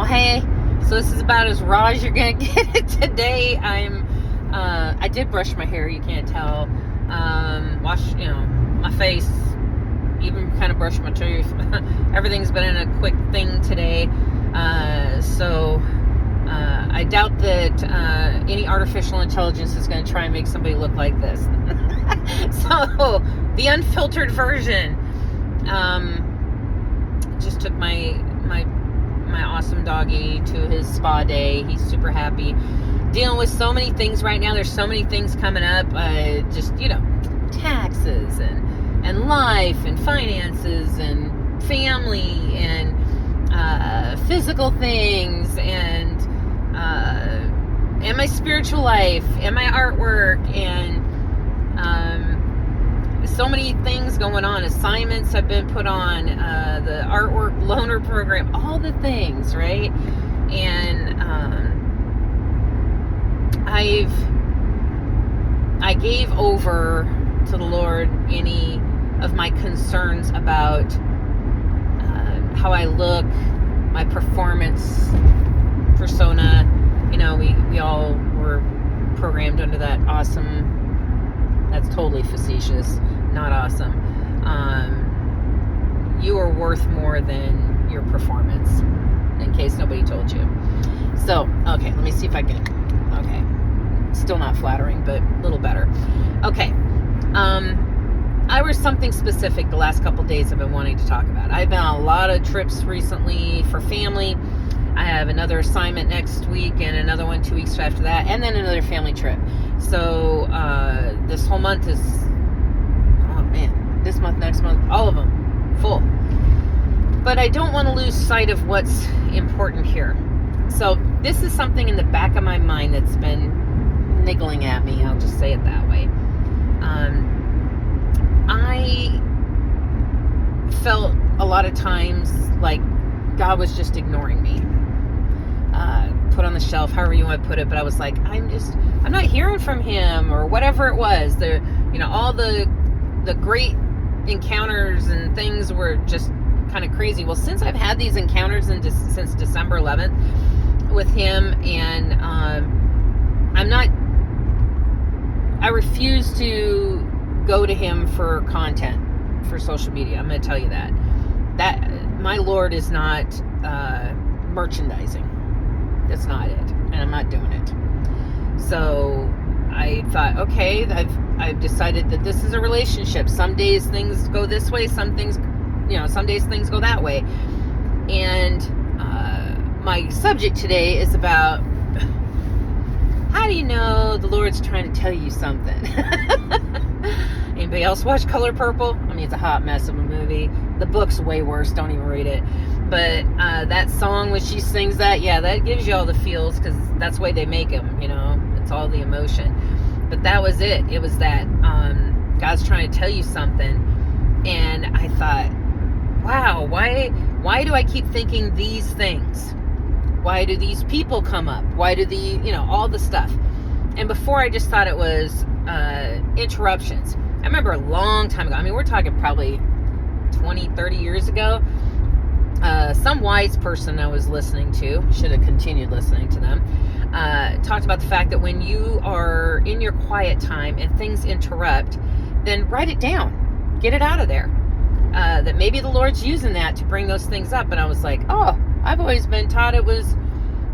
Well, hey, so this is about as raw as you're gonna get it today. I did brush my hair, you can't tell. Wash, my face, even kind of brushed my teeth. Everything's been in a quick thing today. I doubt that any artificial intelligence is going to try and make somebody look like this. So, the unfiltered version. Just took my awesome doggy to his spa day. He's super happy. Dealing with so many things right now. There's so many things coming up. Taxes and life and finances and family and physical things and my spiritual life and my artwork and so many things going on. Assignments have been put on, the artwork loaner program, all the things, right? And I gave over to the Lord any of my concerns about how I look, my performance persona. We all were programmed under that awesome, that's totally facetious, not awesome. You are worth more than your performance, in case nobody told you. So, okay, let me see if I can, okay, still not flattering, but a little better. Okay, I was something specific the last couple days I've been wanting to talk about. I've been on a lot of trips recently for family. I have another assignment next week and another one 2 weeks after that, and then another family trip. So this whole month is, this month, next month, all of them full. But I don't want to lose sight of what's important here. So this is something in the back of my mind that's been niggling at me. I'll just say it that way. I felt a lot of times like God was just ignoring me. Put on the shelf, however you want to put it, but I was like, I'm not hearing from him, or whatever it was. All the great encounters and things were just kind of crazy. Well, since I've had these encounters since December 11th with him, and I refuse to go to him for content, for social media. I'm going to tell you that my Lord is not merchandising. That's not it, and I'm not doing it. So I thought, okay, I've decided that this is a relationship. Some days things go this way, some days things go that way. And my subject today is about, how do you know the Lord's trying to tell you something? Anybody else watch Color Purple? I mean, it's a hot mess of a movie. The book's way worse. Don't even read it. But that song, when she sings that, yeah, that gives you all the feels, because that's the way they make them, It's all the emotion. But that was it. It was that God's trying to tell you something. And I thought, wow, why do I keep thinking these things? Why do these people come up? Why do all the stuff? And before, I just thought it was interruptions. I remember a long time ago, we're talking probably 20, 30 years ago, some wise person I was listening to, should have continued listening to them, talked about the fact that when you are in your quiet time and things interrupt, then write it down. Get it out of there. That maybe the Lord's using that to bring those things up. And I was like, oh, I've always been taught it was,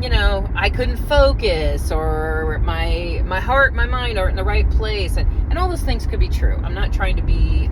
I couldn't focus, or my heart, my mind aren't in the right place. And all those things could be true. I'm not trying to be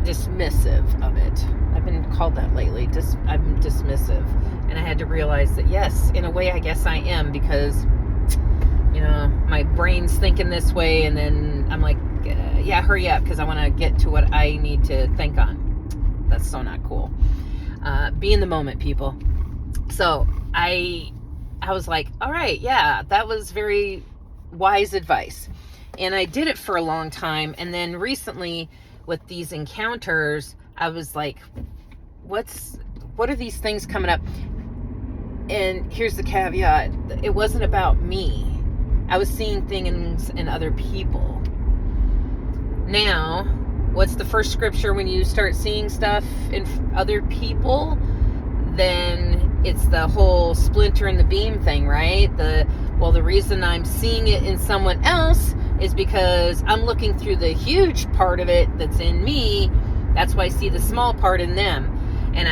dismissive of it. I've been called that lately. I'm dismissive. And I had to realize that, yes, in a way, I guess I am, because, my brain's thinking this way, and then I'm like, yeah, hurry up, because I want to get to what I need to think on. That's so not cool. Be in the moment, people. So I was like, all right, yeah, that was very wise advice. And I did it for a long time. And then recently, with these encounters, I was like, what are these things coming up? And here's the caveat. It wasn't about me. I was seeing things in other people. Now, what's the first scripture when you start seeing stuff in other people? Then it's the whole splinter in the beam thing, right? The reason I'm seeing it in someone else is because I'm looking through the huge part of it that's in me. That's why I see the small part in them. And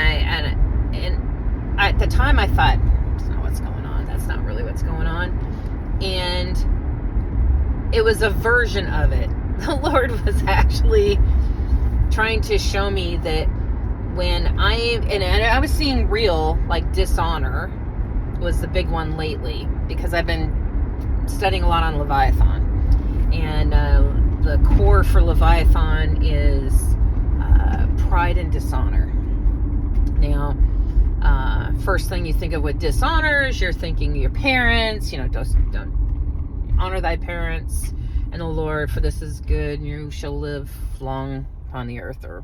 at the time I thought, that's not what's going on. That's not really what's going on. And it was a version of it. The Lord was actually trying to show me that when I was seeing real, like, dishonor was the big one lately, because I've been studying a lot on Leviathan, and the core for Leviathan is pride and dishonor. Now, first thing you think of with dishonor is you're thinking your parents, don't honor thy parents and the Lord, for this is good, and you shall live long upon the earth, or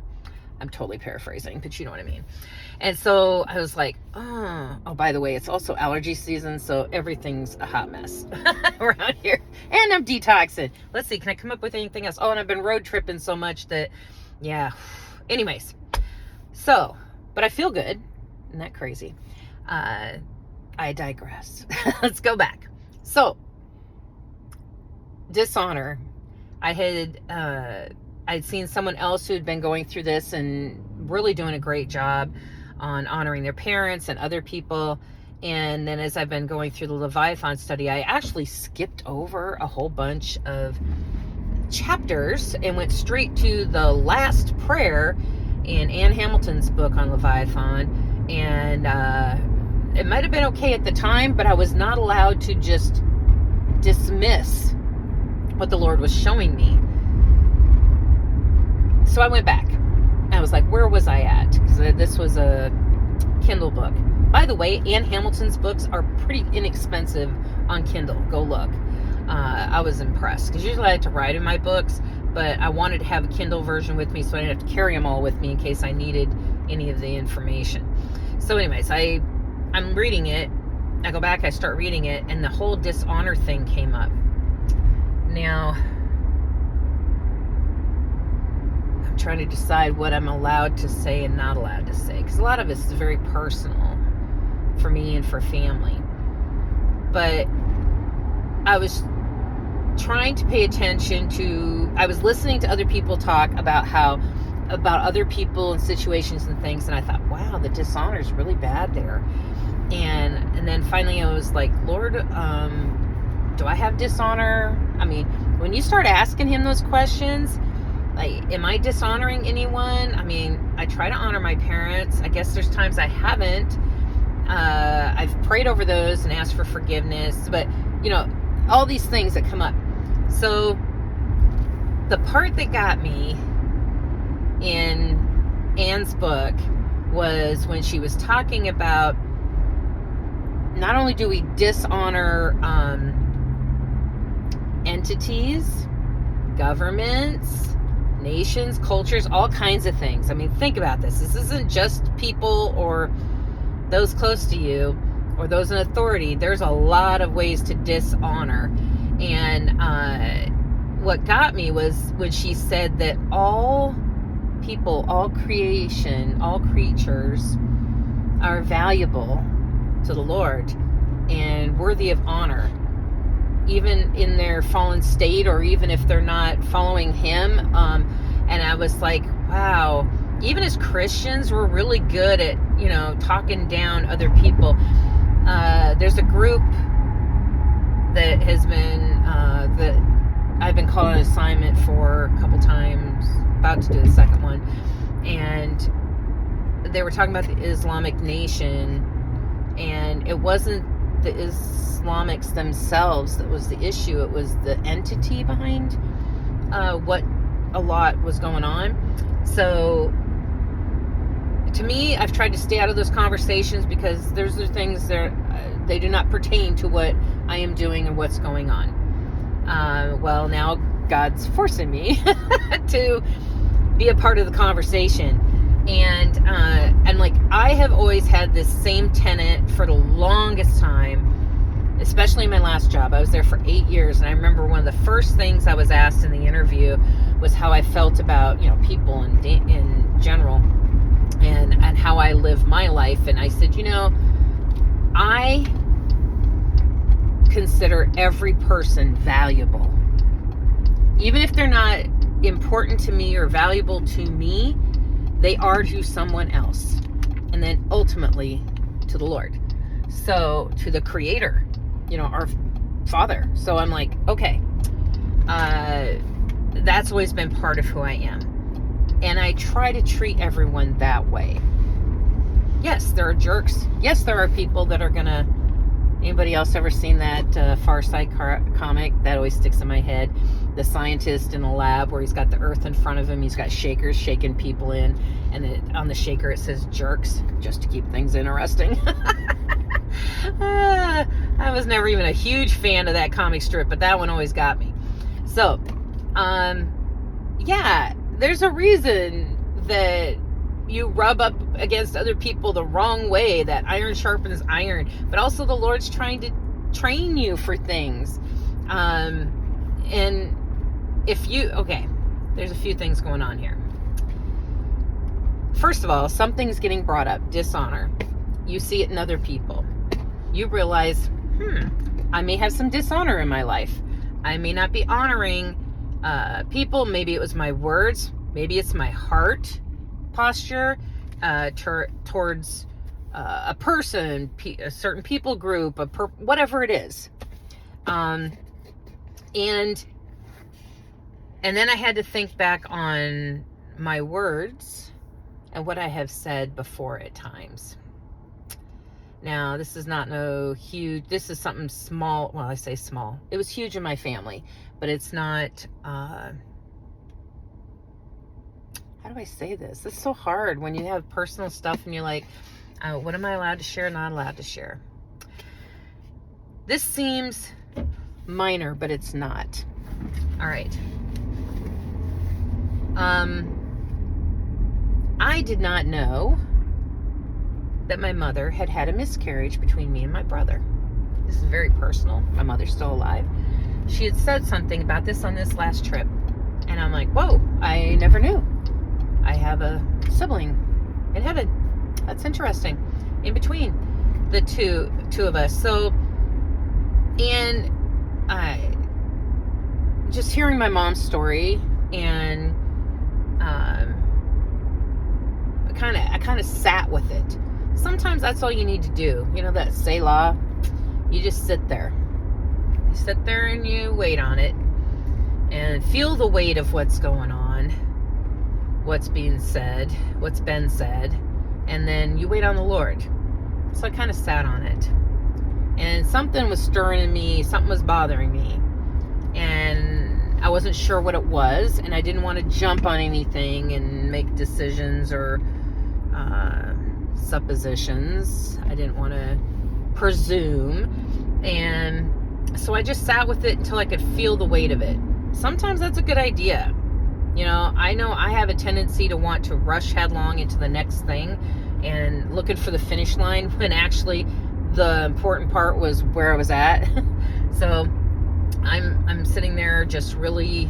I'm totally paraphrasing, but you know what I mean. And so I was like, oh, by the way, it's also allergy season, so everything's a hot mess around here. And I'm detoxing. Let's see, can I come up with anything else? Oh, and I've been road tripping so much that, yeah. Anyways, so, but I feel good. Isn't that crazy? I digress. Let's go back. So, dishonor. I'd seen someone else who had been going through this and really doing a great job on honoring their parents and other people. And then as I've been going through the Leviathan study, I actually skipped over a whole bunch of chapters and went straight to the last prayer in Ann Hamilton's book on Leviathan. And it might have been okay at the time, but I was not allowed to just dismiss what the Lord was showing me. So I went back. I was like, where was I at? Because this was a Kindle book. By the way, Ann Hamilton's books are pretty inexpensive on Kindle. Go look. I was impressed, because usually I like to write in my books, but I wanted to have a Kindle version with me so I didn't have to carry them all with me in case I needed any of the information. So anyways, I'm reading it. I go back, I start reading it, and the whole dishonor thing came up. Now, I'm trying to decide what I'm allowed to say and not allowed to say, because a lot of this is very personal for me and for family. But I was trying to pay attention to, I was listening to other people talk about other people and situations and things, and I thought, wow, the dishonor is really bad there. And then finally I was like, Lord, do I have dishonor? I mean, when you start asking him those questions, like, am I dishonoring anyone? I mean, I try to honor my parents. I guess there's times I haven't. I've prayed over those and asked for forgiveness, but all these things that come up. So the part that got me in Ann's book was when she was talking about, not only do we dishonor entities, governments, nations, cultures, all kinds of things. I mean, think about this. This isn't just people or those close to you or those in authority. There's a lot of ways to dishonor. And what got me was when she said that all people, all creation, all creatures are valuable to the Lord and worthy of honor, even in their fallen state, or even if they're not following him. And I was like, wow, even as Christians, we're really good at, talking down other people. There's a group that has been, that I've been called on assignment for a couple times, about to do the second one. And they were talking about the Islamic Nation, and it wasn't the Islamics themselves that was the issue. It was the entity behind what a lot was going on. So to me, I've tried to stay out of those conversations, because those are things that they do not pertain to what I am doing and what's going on. Well, now God's forcing me to be a part of the conversation. And like, I have always had this same tenet for the longest time, especially in my last job. I was there for 8 years, and I remember one of the first things I was asked in the interview was how I felt about, people in general, and how I live my life. And I said, I consider every person valuable. Even if they're not important to me or valuable to me, they are to someone else. And then ultimately to the Lord. So to the Creator, our Father. So I'm like, okay, that's always been part of who I am. And I try to treat everyone that way. Yes, there are jerks. Yes, there are people that are gonna... Anybody else ever seen that Far Side comic? That always sticks in my head. The scientist in a lab where he's got the earth in front of him. He's got shakers shaking people in. And on the shaker it says jerks, just to keep things interesting. I was never even a huge fan of that comic strip, but that one always got me. So, yeah, there's a reason that you rub up against other people the wrong way, that iron sharpens iron, but also the Lord's trying to train you for things. And if you, there's a few things going on here. First of all, something's getting brought up, dishonor. You see it in other people. You realize, I may have some dishonor in my life. I may not be honoring people. Maybe it was my words. Maybe it's my heart posture towards a person, a certain people group, whatever it is. And then I had to think back on my words and what I have said before at times. Now, this is not this is something small. Well, I say small. It was huge in my family, but it's not, how do I say this? It's so hard when you have personal stuff and you're like, what am I allowed to share, not allowed to share? This seems minor, but it's not. All right. I did not know that my mother had had a miscarriage between me and my brother. This is very personal. My mother's still alive. She had said something about this on this last trip. And I'm like, whoa, I never knew. I have a sibling in heaven. That's interesting. In between the two of us. So, and just hearing my mom's story, and I kind of sat with it. Sometimes that's all you need to do. That Selah. You just sit there. You sit there and you wait on it and feel the weight of what's going on, what's being said, what's been said, and then you wait on the Lord. So I kind of sat on it, and something was stirring in me, something was bothering me, and I wasn't sure what it was, and I didn't want to jump on anything and make decisions or suppositions. I didn't want to presume, and so I just sat with it until I could feel the weight of it. Sometimes that's a good idea. I know I have a tendency to want to rush headlong into the next thing and looking for the finish line when actually the important part was where I was at. So I'm sitting there just really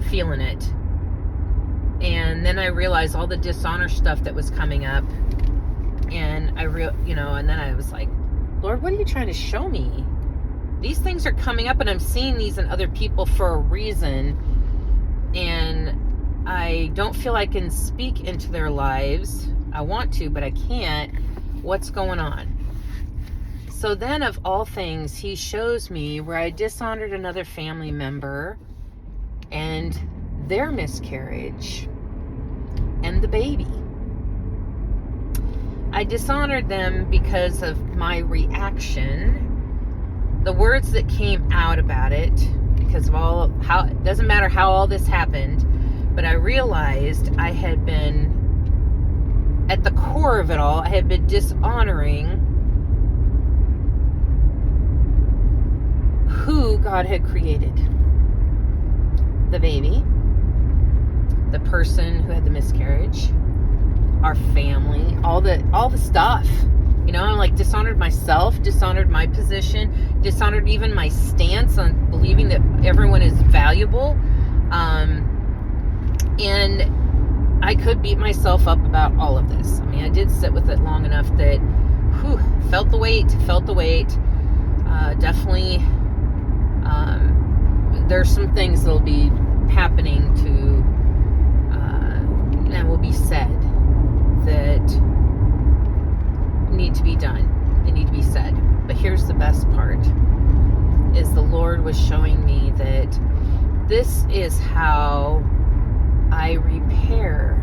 feeling it. And then I realized all the dishonor stuff that was coming up, and and then I was like, Lord, what are you trying to show me? These things are coming up, and I'm seeing these in other people for a reason, and I don't feel I can speak into their lives. I want to, but I can't. What's going on? So then, of all things, he shows me where I dishonored another family member and their miscarriage and the baby. I dishonored them because of my reaction, the words that came out about it, because of it doesn't matter how all this happened, but I realized I had been, at the core of it all, I had been dishonoring who God had created. The baby, the person who had the miscarriage, our family, all the stuff. I like dishonored myself, dishonored my position, dishonored even my stance on believing that everyone is valuable. And I could beat myself up about all of this. I mean, I did sit with it long enough that, felt the weight. Definitely, there's some things that'll be happening and will be said that need to be done. They need to be said. But here's the best part, is the Lord was showing me that this is how I repair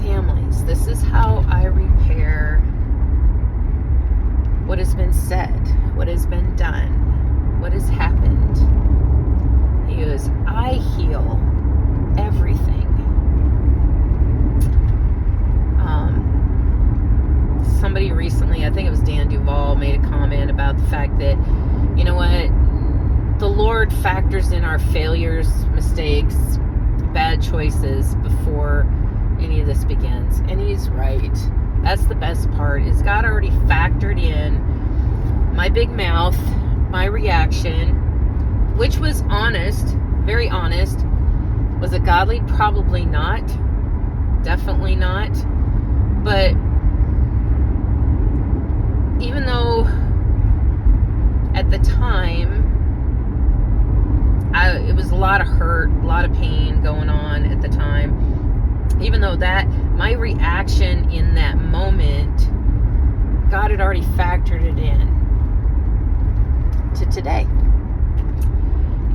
families. This is how I repair what has been said, what has been done, what has happened. He goes, I heal everything. Somebody recently, I think it was Dan Duvall, made a comment about the fact that, you know what, the Lord factors in our failures, mistakes, bad choices before any of this begins. And he's right. That's the best part, is God already factored in my big mouth, my reaction, which was honest, very honest. Was it godly? Probably not. Definitely not. But even though at the time it was a lot of hurt, a lot of pain going on at the time, even though that my reaction in that moment, God had already factored it in to today.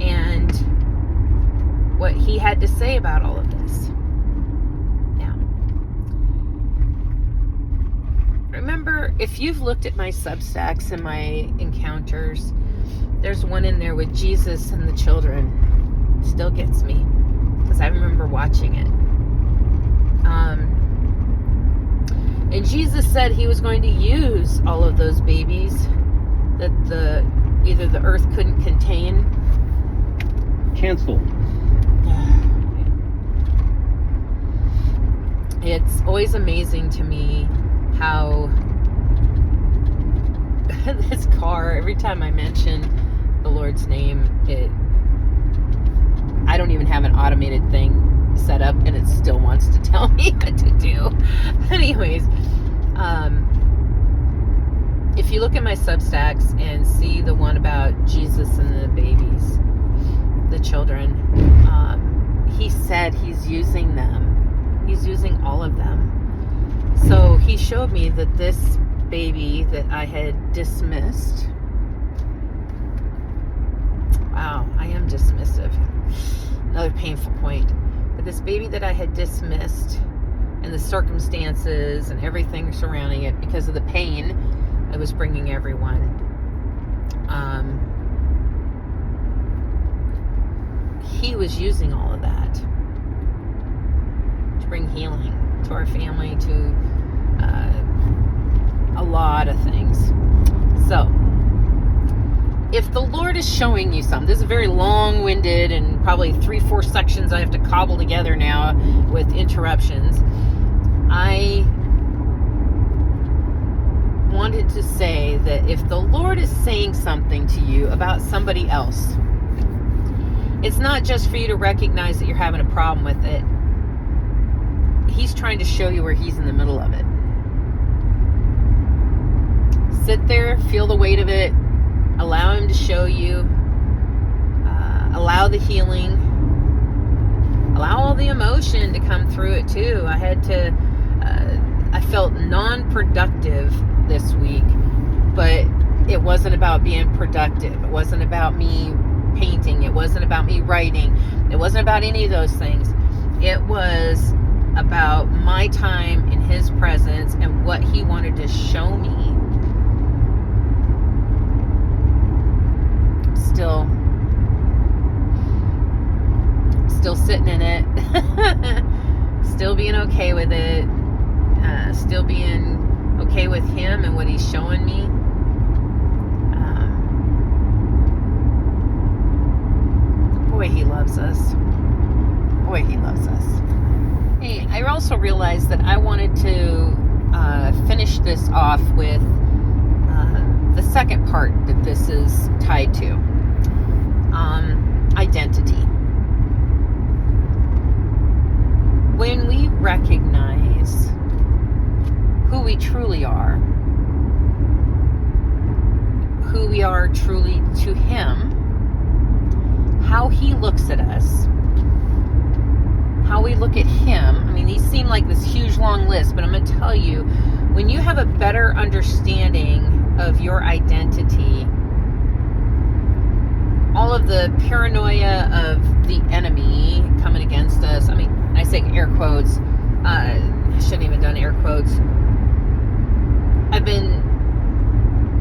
And what he had to say about all of this. Now, remember, if you've looked at my Substacks and my encounters, there's one in there with Jesus and the children. Still gets me, because I remember watching it. And Jesus said he was going to use all of those babies that either the earth couldn't contain. Canceled. It's always amazing to me how this car, every time I mention the Lord's name, I don't even have an automated thing set up and it still wants to tell me what to do. Anyways, if you look at my Substacks and see the one about Jesus and the babies, the children, he said he's using them. He's using all of them. So he showed me that this baby that I had dismissed, wow, I am dismissive. Another painful point. But this baby that I had dismissed, and the circumstances and everything surrounding it, because of the pain it was bringing everyone, he was using all of that to bring healing to our family, to a lot of things. So if the Lord is showing you something, this is a very long-winded and probably 3-4 sections I have to cobble together now with interruptions. I wanted to say that if the Lord is saying something to you about somebody else, it's not just for you to recognize that you're having a problem with it. He's trying to show you where he's in the middle of it. Sit there, feel the weight of it, allow him to show you, allow the healing, allow all the emotion to come through it too. I felt non-productive this week, but it wasn't about being productive. It wasn't about me painting. It wasn't about me writing. It wasn't about any of those things. It was about my time in his presence and what he wanted to show me. Still sitting in it, still being okay with it, still being okay with him and what he's showing me. Boy, he loves us. Boy, he loves us. Hey, I also realized that I wanted to finish this off with the second part that this is tied to. identity. When we recognize who we truly are, who we are truly to Him, how He looks at us, how we look at Him. I mean, these seem like this huge long list, but I'm going to tell you, when you have a better understanding of your identity, all of the paranoia of the enemy coming against us, I mean, I say air quotes, I shouldn't even done air quotes.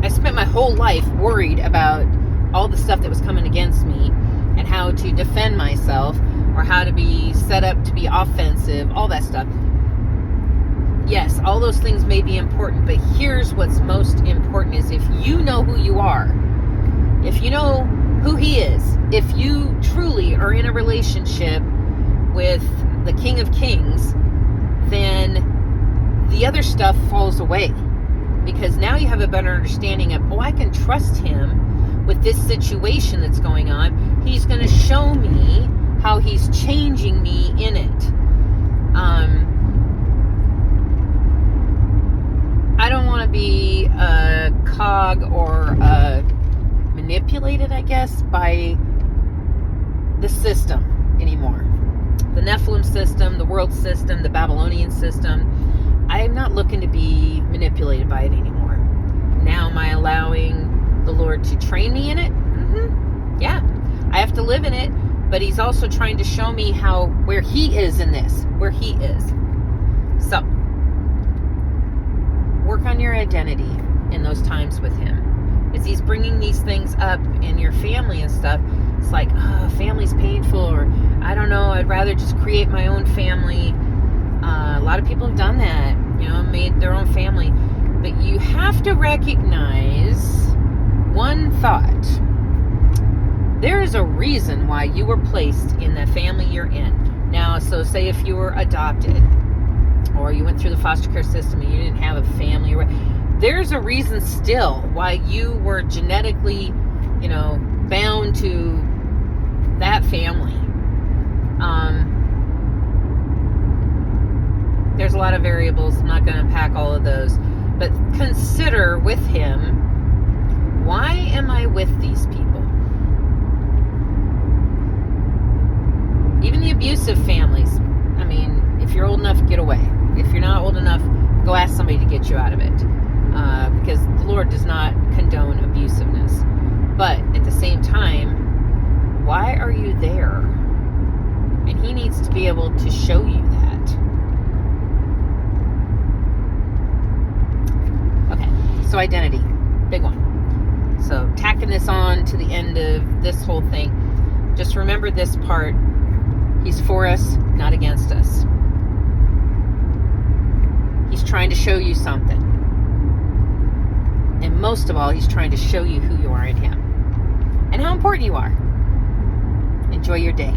I spent my whole life worried about all the stuff that was coming against me and how to defend myself or how to be set up to be offensive, all that stuff. Yes, all those things may be important, but here's what's most important is if you know who you are, if you know who He is, if you truly are in a relationship with the King of Kings, then the other stuff falls away. Because now you have a better understanding of, I can trust Him with this situation that's going on. He's going to show me how He's changing me in it. I don't want to be a cog or manipulated, I guess, by the system anymore. The Nephilim system, the world system, the Babylonian system. I am not looking to be manipulated by it anymore. Now am I allowing the Lord to train me in it? Mm-hmm. Yeah. I have to live in it, but He's also trying to show me where He is in this, where He is. So, work on your identity in those times with Him. As He's bringing these things up in your family and stuff, it's like, family's painful, or I don't know, I'd rather just create my own family. A lot of people have done that, made their own family. But you have to recognize one thought. There is a reason why you were placed in the family you're in. Now, so say if you were adopted, or you went through the foster care system and you didn't have a family, there's a reason still why you were genetically, bound to that family. There's a lot of variables. I'm not going to unpack all of those. But consider with Him, why am I with these people? Even the abusive families. I mean, if you're old enough, get away. If you're not old enough, go ask somebody to get you out of it. Because the Lord does not condone abusiveness. But at the same time, why are you there? And He needs to be able to show you that. Okay, so identity, big one. So tacking this on to the end of this whole thing, just remember this part. He's for us, not against us. He's trying to show you something. And most of all, He's trying to show you who you are in Him and how important you are. Enjoy your day.